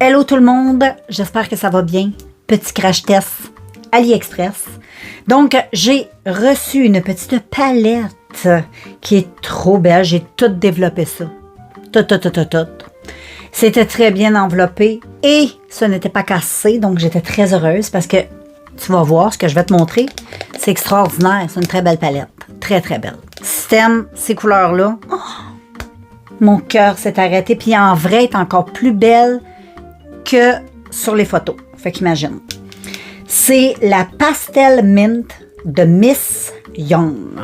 Hello tout le monde, j'espère que ça va bien. Petit crash test AliExpress. Donc, j'ai reçu une petite palette qui est trop belle. J'ai tout développé ça. Tout. C'était très bien enveloppé et ce n'était pas cassé, donc j'étais très heureuse parce que tu vas voir ce que je vais te montrer. C'est extraordinaire, c'est une très belle palette. Très belle. Si t'aimes ces couleurs-là, oh, mon cœur s'est arrêté. Puis en vrai, elle est encore plus belle que sur les photos. Fait qu'imagine. C'est la Pastel Mint de Miss Young.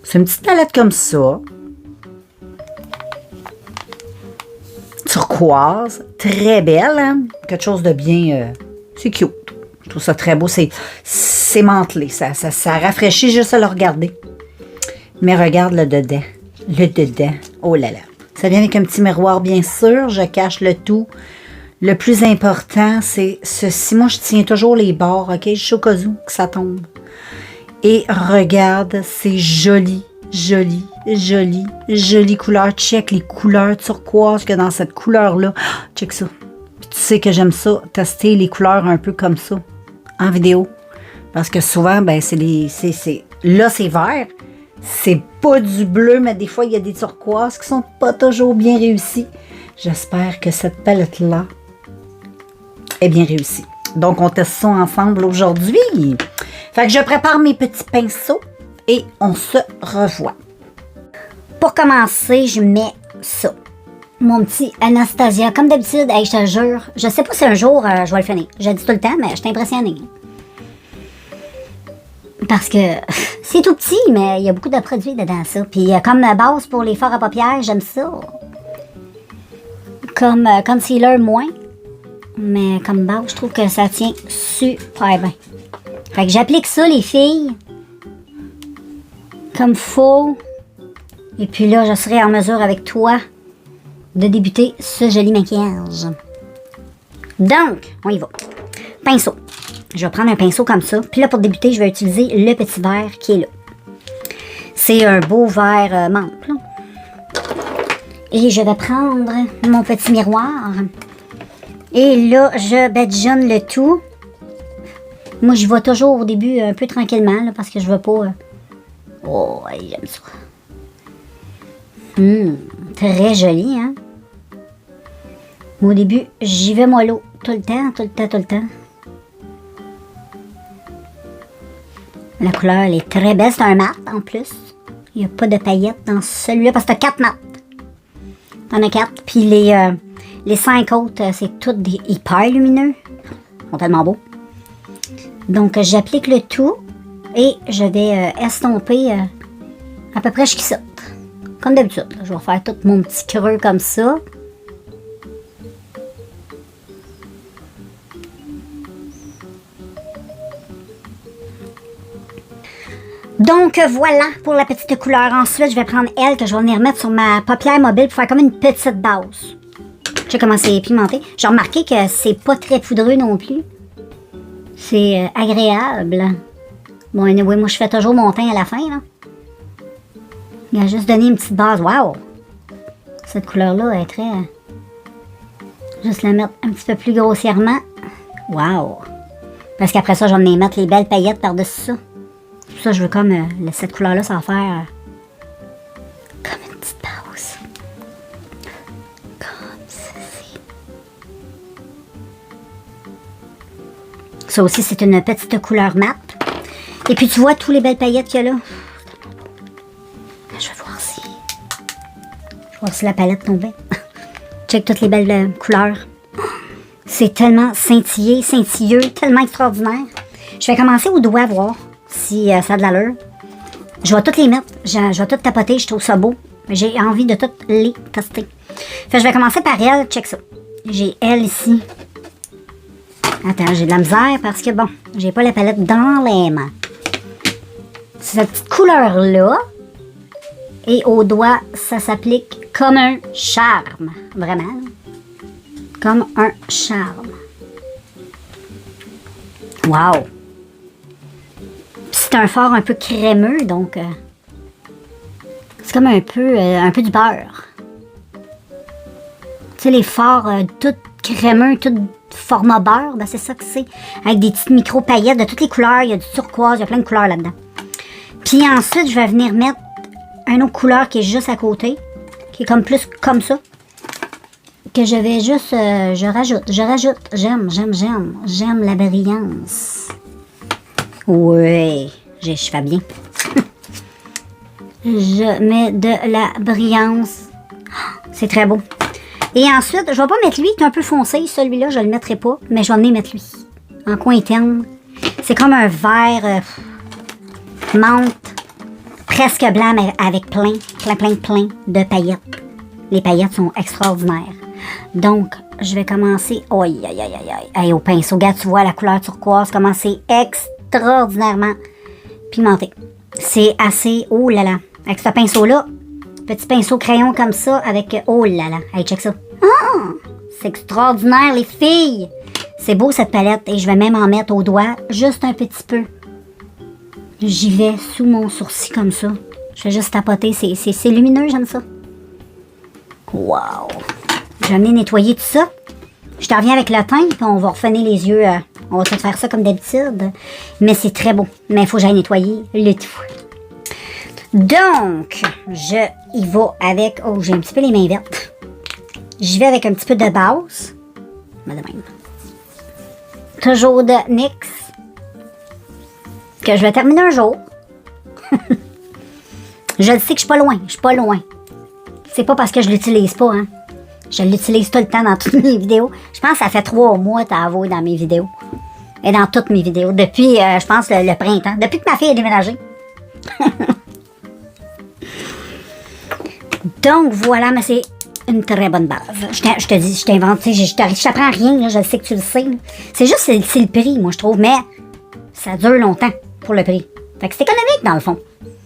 C'est une petite palette comme ça. Turquoise. Très belle, hein? Quelque chose de bien... c'est cute. Je trouve ça très beau. C'est mantelé. Ça rafraîchit juste à le regarder. Mais regarde le dedans. Le dedans. Oh là là. Ça vient avec un petit miroir, bien sûr. Je cache le tout. Le plus important, c'est ceci. Moi, je tiens toujours les bords, OK? Je suis au cas où que ça tombe. Et regarde, c'est joli couleur. Check les couleurs turquoises qu'il y a dans cette couleur-là. Check ça. Puis tu sais que j'aime ça, tester les couleurs un peu comme ça, en vidéo. Parce que souvent, ben, là, c'est vert. C'est pas du bleu, mais des fois, il y a des turquoises qui sont pas toujours bien réussies. J'espère que cette palette-là est bien réussie. Donc, on teste ça ensemble aujourd'hui. Fait que je prépare mes petits pinceaux et on se revoit. Pour commencer, je mets ça. Mon petit Anastasia. Comme d'habitude, hey, je te jure, je sais pas si un jour je vais le finir. Je le dis tout le temps, mais je suis impressionnée. Parce que c'est tout petit, mais il y a beaucoup de produits dedans, ça. Puis comme base pour les fards à paupières, j'aime ça. Comme concealer, moins. Mais comme base, je trouve que ça tient super bien. Fait que j'applique ça, les filles. Comme faut. Et puis là, je serai en mesure avec toi de débuter ce joli maquillage. Donc, on y va. Pinceau. Je vais prendre un pinceau comme ça. Puis là, pour débuter, je vais utiliser le petit verre qui est là. C'est un beau verre menthe. Là. Et je vais prendre mon petit miroir. Et là, je badigeonne le tout. Moi, je vais toujours au début un peu tranquillement, là, parce que je veux pas... Oh, j'aime ça. Très joli, hein? Au début, j'y vais mollo. Tout le temps. La couleur, elle est très belle. C'est un mat, en plus. Il n'y a pas de paillettes dans celui-là, parce que t'as 4 mats. T'en as 4. Puis les 5 autres, c'est tous des hyper lumineux. Ils sont tellement beaux. Donc, j'applique le tout et je vais estomper à peu près jusqu'ici. Comme d'habitude. Je vais faire tout mon petit creux comme ça. Donc, voilà pour la petite couleur. Ensuite, je vais prendre elle que je vais venir mettre sur ma paupière mobile pour faire comme une petite base. Tu sais comment c'est pimenté. J'ai remarqué que c'est pas très poudreux non plus. C'est agréable. Bon, anyway, moi, je fais toujours mon teint à la fin, là. Il a juste donné une petite base. Wow! Cette couleur-là est très... Juste la mettre un petit peu plus grossièrement. Wow! Parce qu'après ça, je vais venir mettre les belles paillettes par-dessus ça. Pour ça, je veux comme... cette couleur-là, ça va faire... comme une petite pause. Comme ceci. Ça aussi, c'est une petite couleur mat. Et puis, tu vois tous les belles paillettes qu'il y a là. Je vais voir si la palette tombait. Check toutes les belles couleurs. C'est tellement scintilleux, tellement extraordinaire. Je vais commencer au doigt, voir si ça a de l'allure. Je vais toutes les mettre. Je vais toutes tapoter, je trouve ça beau. J'ai envie de toutes les tester. Fait que je vais commencer par elle. Check ça. J'ai elle ici. Attends, j'ai de la misère parce que bon, j'ai pas la palette dans les mains. Cette petite couleur-là. Et au doigt, ça s'applique comme un charme. Vraiment. Comme un charme. Wow! C'est un fard un peu crémeux, donc... c'est comme un peu du beurre. Tu sais, les fards tout crémeux, tout format beurre. Ben, c'est ça que c'est. Avec des petites micro-paillettes de toutes les couleurs. Il y a du turquoise, il y a plein de couleurs là-dedans. Puis ensuite, je vais venir mettre une autre couleur qui est juste à côté. Qui est comme plus comme ça. Que je vais juste... je rajoute. J'aime la brillance. Oui, je fais bien. Je mets de la brillance. C'est très beau. Et ensuite, je vais pas mettre lui, qui est un peu foncé. Celui-là, je le mettrai pas, mais je vais venir mettre lui. En coin interne. C'est comme un vert menthe, presque blanc, mais avec plein de paillettes. Les paillettes sont extraordinaires. Donc, je vais commencer... Aïe, au pinceau. Regarde, tu vois la couleur turquoise, comment c'est extraordinairement pimenté. C'est assez... Oh là là. Avec ce pinceau-là, petit pinceau crayon comme ça, avec... Oh là là. Hey, check ça. Ah! C'est extraordinaire, les filles! C'est beau, cette palette. Et je vais même en mettre au doigt, juste un petit peu. J'y vais sous mon sourcil comme ça. Je vais juste tapoter. C'est lumineux, j'aime ça. Wow! Je vais venir nettoyer tout ça. Je te reviens avec le teint, puis on va refaire les yeux. On va tout faire ça comme d'habitude. Mais c'est très beau. Mais il faut que j'aille nettoyer le tout. Donc, je y vais avec... Oh, j'ai un petit peu les mains vertes. J'y vais avec un petit peu de base. De même. Toujours de NYX. Que je vais terminer un jour. Je le sais que je suis pas loin. Je suis pas loin. C'est pas parce que je l'utilise pas, hein. Je l'utilise tout le temps dans toutes mes vidéos. Je pense que ça fait 3 mois t'as avoué dans mes vidéos. Et dans toutes mes vidéos. Depuis, je pense, le printemps. Depuis que ma fille a déménagé. Donc, voilà, mais c'est une très bonne base. Je te dis, je t'invente, je t'apprends rien, là, je sais que tu le sais. C'est juste, c'est le prix, moi, je trouve. Mais ça dure longtemps pour le prix. Fait que c'est économique, dans le fond.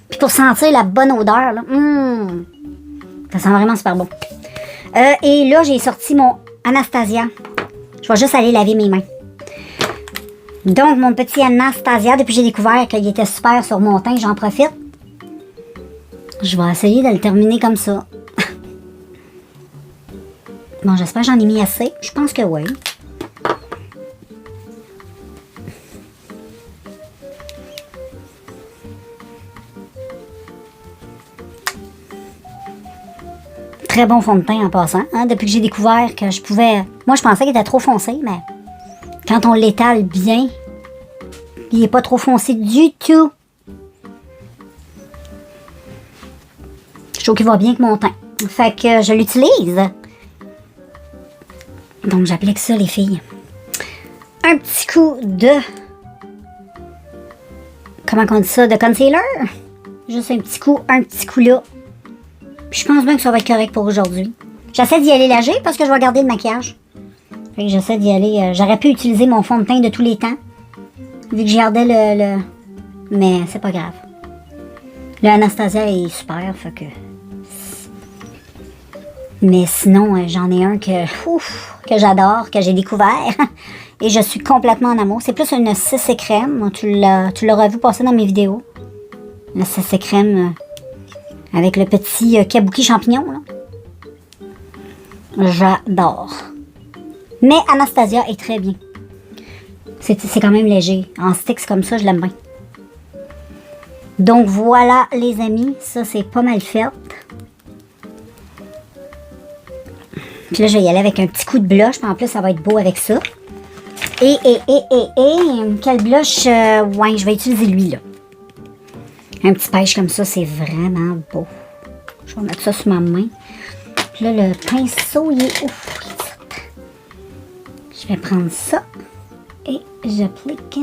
Puis pour sentir la bonne odeur, là, ça sent vraiment super bon. Et là, j'ai sorti mon Anastasia. Je vais juste aller laver mes mains. Donc, mon petit Anastasia, depuis que j'ai découvert qu'il était super sur mon teint, j'en profite. Je vais essayer de le terminer comme ça. Bon, j'espère que j'en ai mis assez. Je pense que oui. Très bon fond de teint en passant. Hein, depuis que j'ai découvert que je pouvais... Moi, je pensais qu'il était trop foncé, mais quand on l'étale bien, il n'est pas trop foncé du tout. Je trouve qu'il va bien avec mon teint. Fait que je l'utilise. Donc, j'applique ça, les filles. Un petit coup de... Comment on dit ça? De concealer. Juste un petit coup là. Puis je pense bien que ça va être correct pour aujourd'hui. J'essaie d'y aller léger parce que je vais garder le maquillage. Fait que j'essaie d'y aller... J'aurais pu utiliser mon fond de teint de tous les temps. Vu que j'ai gardé le... Mais c'est pas grave. Le Anastasia est super, fait que... Mais sinon, j'en ai un que j'adore, que j'ai découvert. Et je suis complètement en amour. C'est plus une CC crème. Tu l'auras vu passer dans mes vidéos. La CC crème avec le petit kabuki champignon. J'adore. Mais Anastasia est très bien. C'est quand même léger. En sticks comme ça, je l'aime bien. Donc voilà, les amis. Ça, c'est pas mal fait. Puis là, je vais y aller avec un petit coup de blush. En plus, ça va être beau avec ça. Et quel blush? Ouais, je vais utiliser lui, là. Un petit pêche comme ça, c'est vraiment beau. Je vais mettre ça sur ma main. Puis là, le pinceau, il est ouf. Je vais prendre ça. Et j'applique.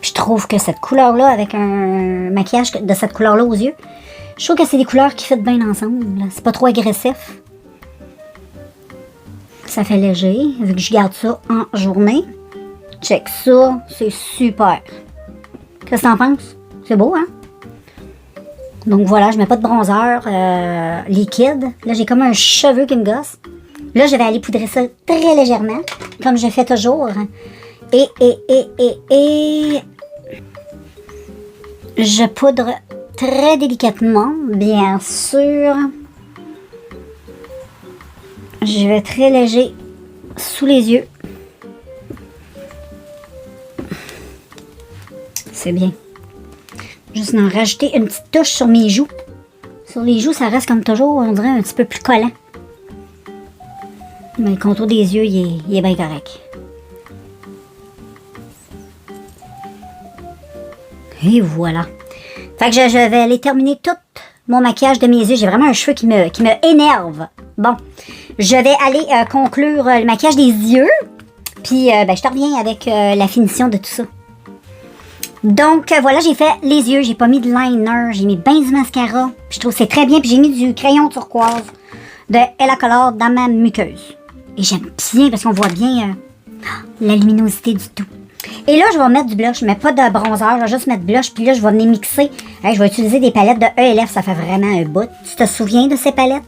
Je trouve que cette couleur-là, avec un maquillage de cette couleur-là aux yeux, je trouve que c'est des couleurs qui fitent bien ensemble. C'est pas trop agressif. Ça fait léger, vu que je garde ça en journée. Check ça, c'est super. Qu'est-ce que t'en penses? C'est beau, hein? Donc voilà, je mets pas de bronzer liquide. Là, j'ai comme un cheveu qui me gosse. Là, je vais aller poudrer ça très légèrement, comme je fais toujours. Et je poudre très délicatement, bien sûr. Je vais très léger sous les yeux. C'est bien. Juste en rajouter une petite touche sur mes joues. Sur les joues, ça reste comme toujours, on dirait un petit peu plus collant. Mais le contour des yeux, il est bien correct. Et voilà. Fait que je vais aller terminer tout mon maquillage de mes yeux. J'ai vraiment un cheveu qui me énerve. Bon, je vais aller conclure le maquillage des yeux. Puis, je te reviens avec la finition de tout ça. Donc, voilà, j'ai fait les yeux. J'ai pas mis de liner. J'ai mis bien du mascara. Puis, je trouve que c'est très bien. Puis, j'ai mis du crayon turquoise de Ella Color dans ma muqueuse. Et j'aime bien parce qu'on voit bien la luminosité du tout. Et là, je vais mettre du blush, mais pas de bronzer. Je vais juste mettre blush. Puis là, je vais venir mixer. Je vais utiliser des palettes de ELF. Ça fait vraiment un bout. Tu te souviens de ces palettes?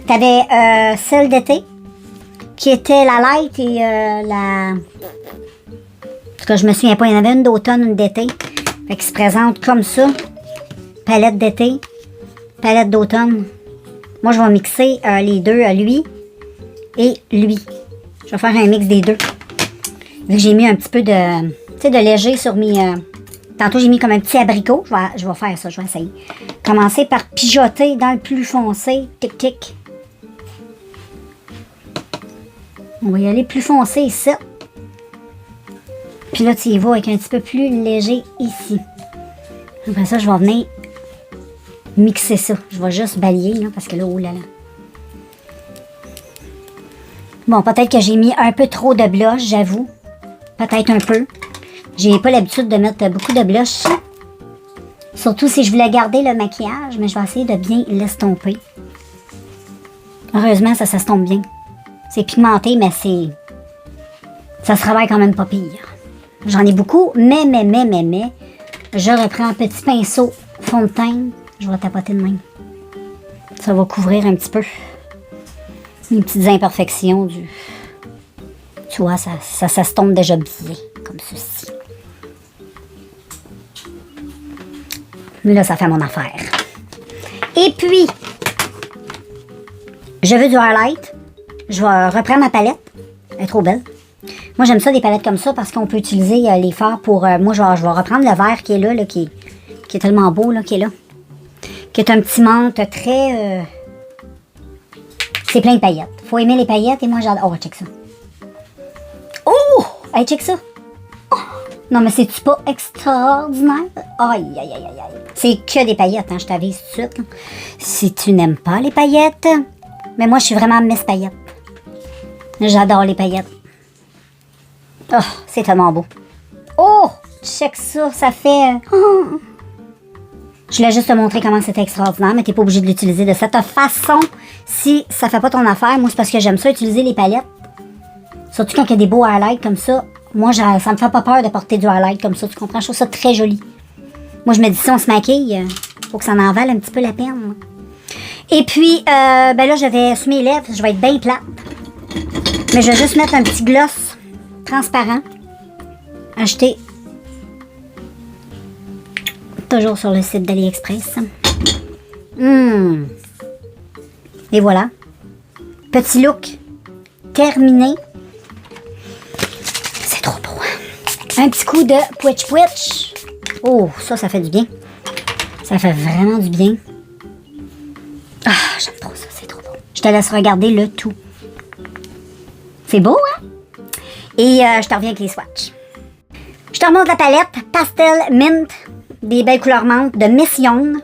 T'avais celle d'été, qui était la light et la... En tout cas, je me souviens pas. Il y en avait une d'automne, une d'été. Fait qu'ils se présentent comme ça. Palette d'été, palette d'automne. Moi, je vais mixer les deux, lui et lui. Je vais faire un mix des deux. Vu que j'ai mis un petit peu de, tu sais, de léger sur mes... Tantôt, j'ai mis comme un petit abricot. Je vais faire ça, je vais essayer. Commencer par pijoter dans le plus foncé. Tic, tic. On va y aller plus foncé ici. Puis là, tu y vas avec un petit peu plus léger ici. Après ça, je vais venir mixer ça. Je vais juste balayer, là, parce que là, oh là là. Bon, peut-être que j'ai mis un peu trop de blush, j'avoue. Peut-être un peu. J'ai pas l'habitude de mettre beaucoup de blush. Surtout si je voulais garder le maquillage, mais je vais essayer de bien l'estomper. Heureusement, ça s'estompe bien. C'est pigmenté, mais c'est... Ça se travaille quand même pas pire. J'en ai beaucoup, mais, je reprends un petit pinceau fond de teint. Je vais tapoter de même. Ça va couvrir un petit peu les petites imperfections du... Tu vois, ça s'estompe déjà bien, comme ceci. Mais là, ça fait mon affaire. Et puis, je veux du highlight. Je vais reprendre ma palette. Elle est trop belle. Moi, j'aime ça, des palettes comme ça, parce qu'on peut utiliser les fards pour... moi, je vais reprendre le vert qui est là, qui est tellement beau, là, qui est là. Qui est un petit menthe très... C'est plein de paillettes. Faut aimer les paillettes, et moi, j'adore... Oh, check ça. Oh! Hey, check ça. Oh! Non, mais c'est-tu pas extraordinaire? Aïe, aïe, aïe, aïe. C'est que des paillettes, hein, je t'avise tout de suite. Là. Si tu n'aimes pas les paillettes... Mais moi, je suis vraiment Miss Paillettes. J'adore les paillettes. Oh, c'est tellement beau. Oh! Check ça, ça fait... Oh. Je voulais juste te montrer comment c'était extraordinaire, mais t'es pas obligé de l'utiliser de cette façon. Si ça fait pas ton affaire, moi, c'est parce que j'aime ça, utiliser les palettes. Surtout quand il y a des beaux highlights comme ça. Moi, ça me fait pas peur de porter du highlight comme ça, tu comprends? Je trouve ça très joli. Moi, je me dis, si on se maquille, faut que ça en vale un petit peu la peine. Et puis, ben là, je vais sur mes lèvres, je vais être bien plate. Mais je vais juste mettre un petit gloss transparent. Acheté toujours sur le site d'AliExpress. Et voilà. Petit look terminé. C'est trop beau. Hein? Un petit coup de pouetch pouetch. Oh, ça fait du bien. Ça fait vraiment du bien. Ah, j'aime trop ça, c'est trop beau. Je te laisse regarder le tout. C'est beau, hein? Et je te reviens avec les swatchs. Je te remonte la palette Pastel Mint des belles couleurs menthe de Miss Young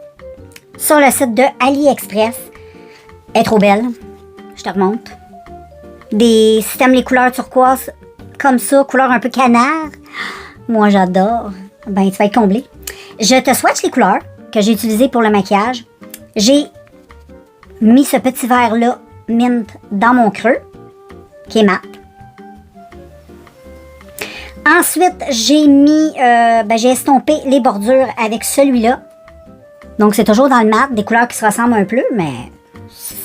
sur le site de AliExpress. Elle est trop belle. Je te remonte. Si t'aimes les couleurs turquoise comme ça, couleur un peu canard, moi j'adore. Ben, tu vas être comblé. Je te swatch les couleurs que j'ai utilisées pour le maquillage. J'ai mis ce petit verre-là, mint, dans mon creux, qui est mat. Ensuite, j'ai mis, j'ai estompé les bordures avec celui-là. Donc, c'est toujours dans le mat, des couleurs qui se ressemblent un peu, mais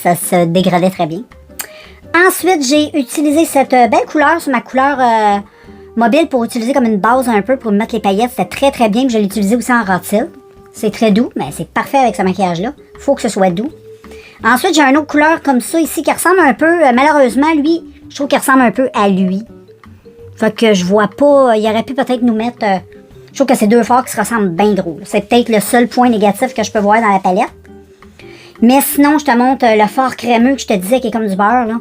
ça se dégradait très bien. Ensuite, j'ai utilisé cette belle couleur sur ma couleur mobile pour utiliser comme une base un peu pour mettre les paillettes. C'était très très bien, puis je l'ai utilisé aussi en rotile. C'est très doux, mais c'est parfait avec ce maquillage-là. Faut que ce soit doux. Ensuite, j'ai une autre couleur comme ça ici qui ressemble un peu, malheureusement, lui, je trouve qu'il ressemble un peu à lui. Fait que je vois pas, il aurait pu peut-être nous mettre, je trouve que c'est deux fards qui se ressemblent bien gros. C'est peut-être le seul point négatif que je peux voir dans la palette. Mais sinon, je te montre le fard crémeux que je te disais qui est comme du beurre, là.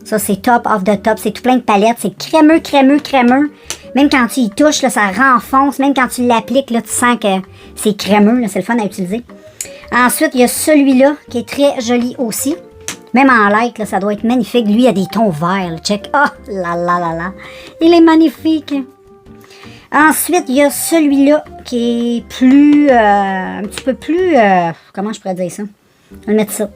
Ça, c'est top of the top, c'est tout plein de palettes, c'est crémeux, crémeux, crémeux. Même quand tu y touches, là, ça renfonce, même quand tu l'appliques, là, tu sens que c'est crémeux, là, c'est le fun à utiliser. Ensuite, il y a celui-là qui est très joli aussi. Même en light, là, ça doit être magnifique. Lui, il a des tons verts. Là. Check. Oh là là là là. Il est magnifique. Ensuite, il y a celui-là qui est plus... un petit peu plus... comment je pourrais dire ça? On va mettre ça.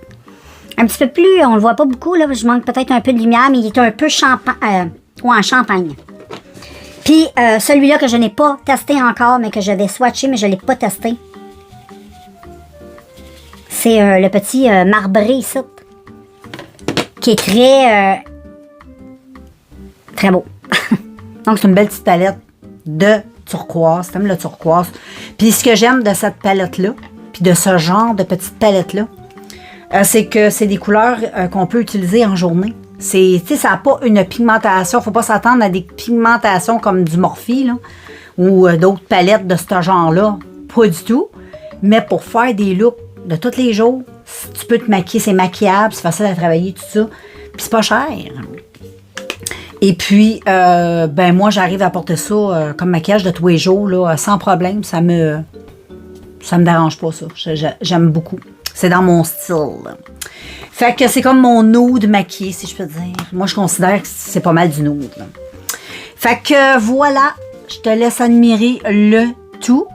Un petit peu plus... On le voit pas beaucoup, là. Je manque peut-être un peu de lumière, mais il est un peu champagne. Ou en champagne. Puis, celui-là que je n'ai pas testé encore, mais que je vais swatcher, mais je ne l'ai pas testé. C'est le petit marbré ici. Qui est très... très beau. Donc, c'est une belle petite palette de turquoise. T'aimes le turquoise. Puis, ce que j'aime de cette palette-là, puis de ce genre de petite palette-là, c'est que c'est des couleurs qu'on peut utiliser en journée. Ça n'a pas une pigmentation. Il ne faut pas s'attendre à des pigmentations comme du Morphe, là, ou d'autres palettes de ce genre-là. Pas du tout. Mais pour faire des looks de tous les jours, tu peux te maquiller, c'est maquillable, c'est facile à travailler, tout ça. Puis c'est pas cher. Et puis, ben moi, j'arrive à porter ça comme maquillage de tous les jours, là, sans problème. Ça me dérange pas, ça. J'aime beaucoup. C'est dans mon style. Fait que c'est comme mon nude maquillé, si je peux dire. Moi, je considère que c'est pas mal du nude. Là. Fait que voilà, je te laisse admirer le tout.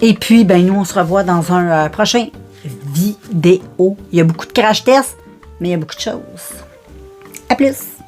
Et puis, ben nous, on se revoit dans un prochain vidéo. Il y a beaucoup de crash tests, mais il y a beaucoup de choses. À plus!